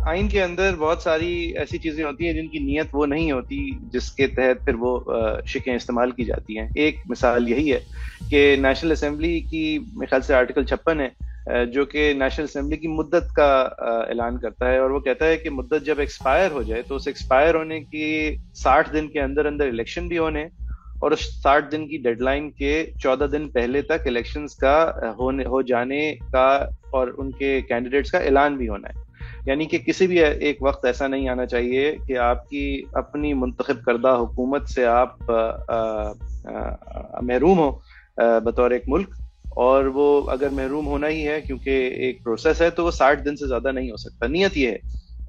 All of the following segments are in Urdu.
آئین کے اندر بہت ساری ایسی چیزیں ہوتی ہیں جن کی نیت وہ نہیں ہوتی جس کے تحت پھر وہ شکیں استعمال کی جاتی ہیں. ایک مثال یہی ہے کہ نیشنل اسمبلی کی میرے خیال سے آرٹیکل 56 ہے جو کہ نیشنل اسمبلی کی مدت کا اعلان کرتا ہے, اور وہ کہتا ہے کہ مدت جب ایکسپائر ہو جائے تو اس ایکسپائر ہونے کی 60 دن کے اندر اندر الیکشن بھی ہونے, اور اس 60 دن کی ڈیڈ لائن کے 14 دن پہلے تک الیکشنز کا ہو جانے کا اور ان کے کینڈیڈیٹس کا اعلان بھی ہونا ہے. یعنی کہ کسی بھی ایک وقت ایسا نہیں آنا چاہیے کہ آپ کی اپنی منتخب کردہ حکومت سے آپ محروم ہو بطور ایک ملک, اور وہ اگر محروم ہونا ہی ہے کیونکہ ایک پروسیس ہے تو وہ 60 دن سے زیادہ نہیں ہو سکتا. نیت یہ ہے.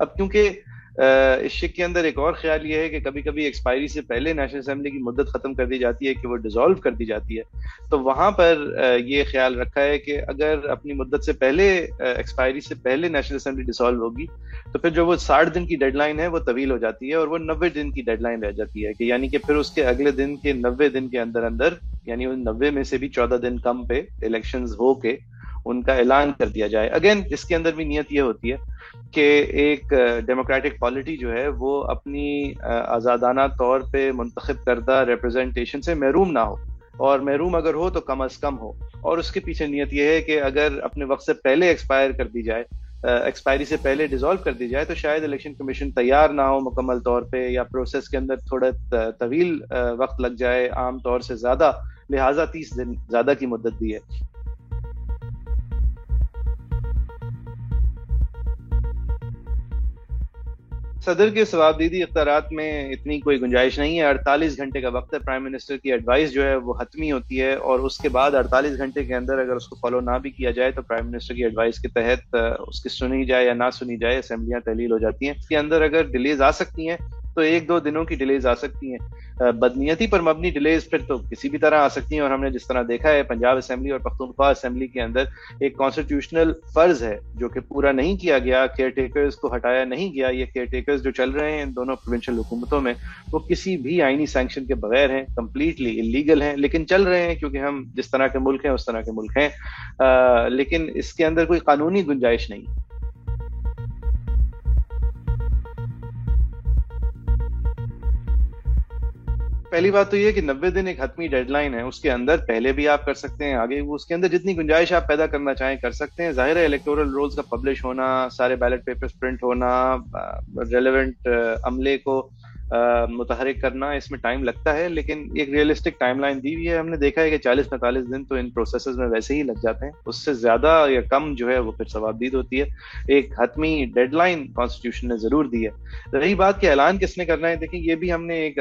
اب کیونکہ اس شک کے اندر ایک اور خیال یہ ہے کہ کبھی کبھی ایکسپائری سے پہلے نیشنل اسمبلی کی مدت ختم کر دی جاتی ہے کہ وہ ڈیزالو کر دی جاتی ہے, تو وہاں پر یہ خیال رکھا ہے کہ اگر اپنی مدت سے پہلے ایکسپائری سے پہلے نیشنل اسمبلی ڈیزالو ہوگی تو پھر جو وہ 60 دن کی ڈیڈ لائن ہے وہ طویل ہو جاتی ہے اور وہ 90 دن کی ڈیڈ لائن رہ جاتی ہے, کہ یعنی کہ پھر اس کے اگلے دن کے 90 دن کے اندر اندر, یعنی ان 90 میں سے بھی 14 دن کم پہ الیکشنز ہو کے ان کا اعلان کر دیا جائے. اگین اس کے اندر بھی نیت یہ ہوتی ہے کہ ایک ڈیموکریٹک پالیٹی جو ہے وہ اپنی آزادانہ طور پہ منتخب کردہ ریپرزنٹیشن سے محروم نہ ہو, اور محروم اگر ہو تو کم از کم ہو. اور اس کے پیچھے نیت یہ ہے کہ اگر اپنے وقت سے پہلے ایکسپائر کر دی جائے, ایکسپائری سے پہلے ڈیزالو کر دی جائے, تو شاید الیکشن کمیشن تیار نہ ہو مکمل طور پہ, یا پروسیس کے اندر تھوڑا طویل وقت لگ جائے عام طور سے زیادہ, لہٰذا 30 دن زیادہ کی مدت دی ہے. صدر کے ثوابدیدی اختیارات میں اتنی کوئی گنجائش نہیں ہے. 48 گھنٹے کا وقت ہے. پرائم منسٹر کی ایڈوائس جو ہے وہ حتمی ہوتی ہے, اور اس کے بعد 48 گھنٹے کے اندر اگر اس کو فالو نہ بھی کیا جائے تو پرائم منسٹر کی ایڈوائس کے تحت اس کی سنی جائے یا نہ سنی جائے, اسمبلیاں تحلیل ہو جاتی ہیں. اس کے اندر اگر ڈیلیز آ سکتی ہیں تو 1-2 دنوں کی ڈیلیز آ سکتی ہیں. بدنیتی پر مبنی ڈیلیز پھر تو کسی بھی طرح آ سکتی ہیں, اور ہم نے جس طرح دیکھا ہے پنجاب اسمبلی اور پختونخوا اسمبلی کے اندر ایک کانسٹیٹیوشنل فرض ہے جو کہ پورا نہیں کیا گیا, کیئر ٹیکرز کو ہٹایا نہیں گیا. یہ کیئر ٹیکرز جو چل رہے ہیں ان دونوں پروونشل حکومتوں میں وہ کسی بھی آئینی سینکشن کے بغیر ہیں, کمپلیٹلی انلیگل ہیں, لیکن چل رہے ہیں کیونکہ ہم جس طرح کے ملک ہیں اس طرح کے ملک ہیں, لیکن اس کے اندر کوئی قانونی گنجائش نہیں. پہلی بات تو یہ کہ 90 دن ایک حتمی ڈیڈ لائن ہے, اس کے اندر پہلے بھی آپ کر سکتے ہیں, آگے اس کے اندر جتنی گنجائش آپ پیدا کرنا چاہیں کر سکتے ہیں. ظاہر ہے الیکٹورل رولز کا پبلش ہونا, سارے بیلٹ پیپرز پرنٹ ہونا, ریلیونٹ عملے کو متحرک کرنا, اس میں ٹائم لگتا ہے, لیکن ایک ریئلسٹک ٹائم لائن دی ہوئی ہے. ہم نے دیکھا ہے کہ 40-45 دن تو ان پروسیسز میں ویسے ہی لگ جاتے ہیں, اس سے زیادہ یا کم جو ہے وہ پھر ثوابدید ہوتی ہے. ایک حتمی ڈیڈ لائن کانسٹیٹیوشن نے ضرور دی ہے. رہی بات کہ اعلان کس نے کرنا ہے, دیکھیں یہ بھی ہم نے ایک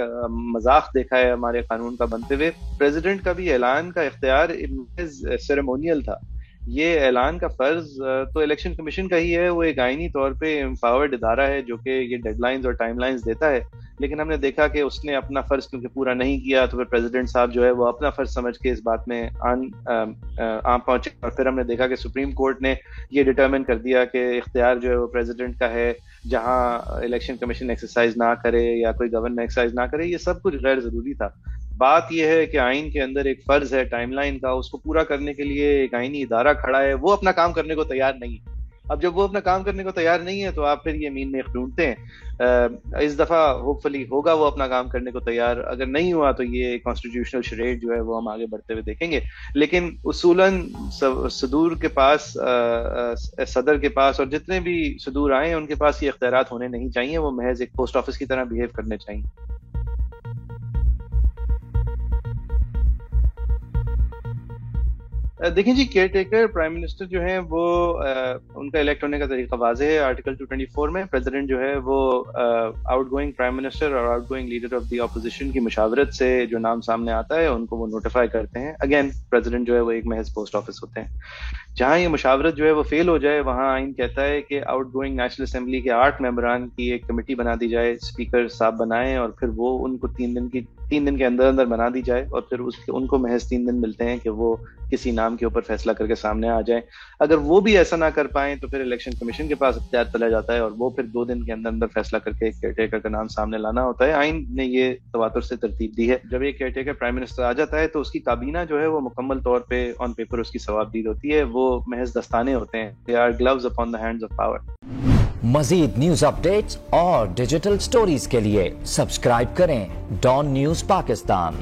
مذاق دیکھا ہے ہمارے قانون کا بنتے ہوئے. پریزیڈنٹ کا بھی اعلان کا اختیار سیریمونیل تھا. یہ اعلان کا فرض تو الیکشن کمیشن کا ہی ہے, وہ ایک آئینی طور پہ امپاورڈ ادارہ ہے جو کہ یہ ڈیڈ لائنز اور ٹائم لائنز دیتا ہے, لیکن ہم نے دیکھا کہ اس نے اپنا فرض کیونکہ پورا نہیں کیا تو پھر پریزیڈنٹ صاحب جو ہے وہ اپنا فرض سمجھ کے اس بات میں آن پہنچے, اور پھر ہم نے دیکھا کہ سپریم کورٹ نے یہ ڈٹرمن کر دیا کہ اختیار جو ہے وہ پریزیڈنٹ کا ہے, جہاں الیکشن کمیشن ایکسرسائز نہ کرے یا کوئی گورنر ایکسرسائز نہ کرے. یہ سب کچھ غیر ضروری تھا. بات یہ ہے کہ آئین کے اندر ایک فرض ہے ٹائم لائن کا, اس کو پورا کرنے کے لیے ایک آئینی ادارہ کھڑا ہے, وہ اپنا کام کرنے کو تیار نہیں ہے. اب جب وہ اپنا کام کرنے کو تیار نہیں ہے تو آپ پھر یہ مین میخ ڈھونڈتے ہیں. اس دفعہ ہوپ فلی ہوگا وہ اپنا کام کرنے کو تیار, اگر نہیں ہوا تو یہ کانسٹیٹیوشنل شریڈ جو ہے وہ ہم آگے بڑھتے ہوئے دیکھیں گے. لیکن اصولاً صدور کے پاس, صدر کے پاس اور جتنے بھی صدور آئے ہیں ان کے پاس یہ اختیارات ہونے نہیں چاہیے, وہ محض ایک پوسٹ آفس کی طرح بیہیو کرنے چاہیے. دیکھیں جی, کیئر ٹیکر پرائم منسٹر جو ہیں وہ ان کا الیکٹ ہونے کا طریقہ واضح ہے. آرٹیکل 224 میں پریزیڈنٹ جو ہے وہ آؤٹ گوئنگ پرائم منسٹر اور out going leader of the opposition کی مشاورت سے جو نام سامنے آتا ہے ان کو وہ نوٹیفائی کرتے ہیں. اگین پریزیڈنٹ جو ہے وہ ایک محض پوسٹ آفس ہوتے ہیں. جہاں یہ مشاورت جو ہے وہ فیل ہو جائے وہاں آئین کہتا ہے کہ آؤٹ گوئنگ نیشنل اسمبلی کے 8 ممبران کی ایک کمیٹی بنا دی جائے, اسپیکر صاحب بنائیں, اور پھر وہ ان کو 3 دن کے اندر اندر بنا دی جائے, اور پھر ان کو محض 3 دن ملتے ہیں کہ وہ کسی نام کے اوپر فیصلہ کر کے سامنے آ جائیں. اگر وہ بھی ایسا نہ کر پائیں تو پھر الیکشن کمیشن کے پاس اختیار چلا جاتا ہے, اور وہ پھر 2 دن کے اندر اندر فیصلہ کر کے کیئر ٹیکر کا نام سامنے لانا ہوتا ہے. آئین نے یہ تواتر سے ترتیب دی ہے. جب یہ کیئر ٹیکر پرائم منسٹر آ جاتا ہے تو اس کی کابینہ جو ہے وہ مکمل طور پہ آن پیپر اس کی ثوابدید ہوتی ہے. وہ محض دستانے ہوتے ہیں, they are gloves upon the hands of power. مزید نیوز اپڈیٹس اور ڈیجیٹل سٹوریز کے لیے سبسکرائب کریں ڈان نیوز پاکستان.